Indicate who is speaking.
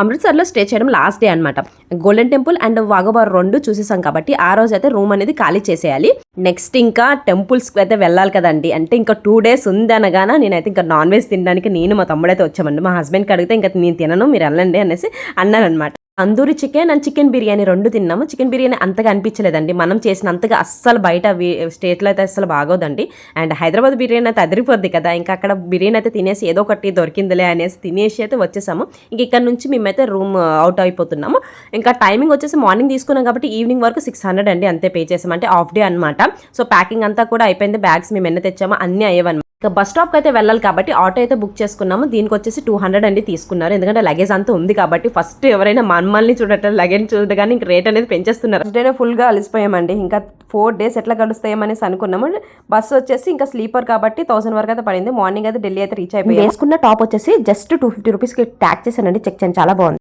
Speaker 1: అమృత్సర్లో stay చేయడం last day అనమాట. Golden temple and వాఘబార్ 2 చూసేసాం కాబట్టి ఆ రోజు అయితే రూమ్ అనేది ఖాళీ చేసేయాలి. నెక్స్ట్ ఇంకా టెంపుల్స్కి అయితే వెళ్ళాలి కదండి. అంటే ఇంకా 2 days ఉంది అనగానే నేనైతే ఇంకా నాన్ వెజ్ తినడానికి నేను మా తమ్ముడైతే వచ్చామండి. మా హస్బెండ్కి అడిగితే ఇంకా నేను తినను, మీరు వెళ్ళండి అనేసి అన్నానమాట. Tandoori chicken and chicken biryani 2 తిన్నాము. చికెన్ బిర్యానీ అంతగా అనిపించలేదండి, మనం చేసినంతగా అస్సలు బయట స్టేట్లో అయితే అస్సలు బాగోదండి. అండ్ హైదరాబాద్ బిర్యానీ అయితే అదిరిపోద్ది కదా, ఇంకా అక్కడ బిర్యానీ అయితే తినేసి ఏదో ఒకటి దొరికిందిలే అనేసి తినేసి అయితే వచ్చేసాము. ఇంక ఇక్కడ నుంచి మేమైతే రూమ్ అవుట్ అయిపోతున్నాము. ఇంకా టైమింగ్ వచ్చేసి మార్నింగ్ తీసుకున్నాం కాబట్టి ఈవినింగ్ వరకు 600 అండి అంతే పే చేసాము, అంటే హాఫ్ డే అనమాట. సో ప్యాకింగ్ అంతా కూడా అయిపోయింది, బ్యాగ్స్ మేము ఎన్ని తెచ్చామో అన్నీ అయ్యేవన్నమాట. ఇక బస్ స్టాప్కి అయితే వెళ్ళాలి కాబట్టి ఆటో అయితే బుక్ చేసుకున్నాము. దీనికి వచ్చేసి 200 అండి తీసుకున్నారు, ఎందుకంటే లగేజ్ అంతా ఉంది కాబట్టి. ఫస్ట్ ఎవరైనా మమ్మల్ని చూడటం లగేజ్ చూడగానే ఇంక రేట్ అనేది పెంచేస్తున్నారు. ఫస్ట్ డేనే ఫుల్గా అలసిపోయామండి, ఇంకా 4 days ఎట్లా గడుస్తాయేమనేసి అనుకున్నాము. బస్సు వచ్చేసి ఇంకా స్లీపర్ కాబట్టి 1000 వరకు అయితే పడింది. మార్నింగ్ అయితే ఢిల్లీ అయితే రీచ్ అయిపోయింది. వేసుకున్న టాప్ వచ్చేసి జస్ట్ 250 రూపీస్కి ట్యాక్ చేశానండి, చెక్ చేయండి, చాలా బాగుంది.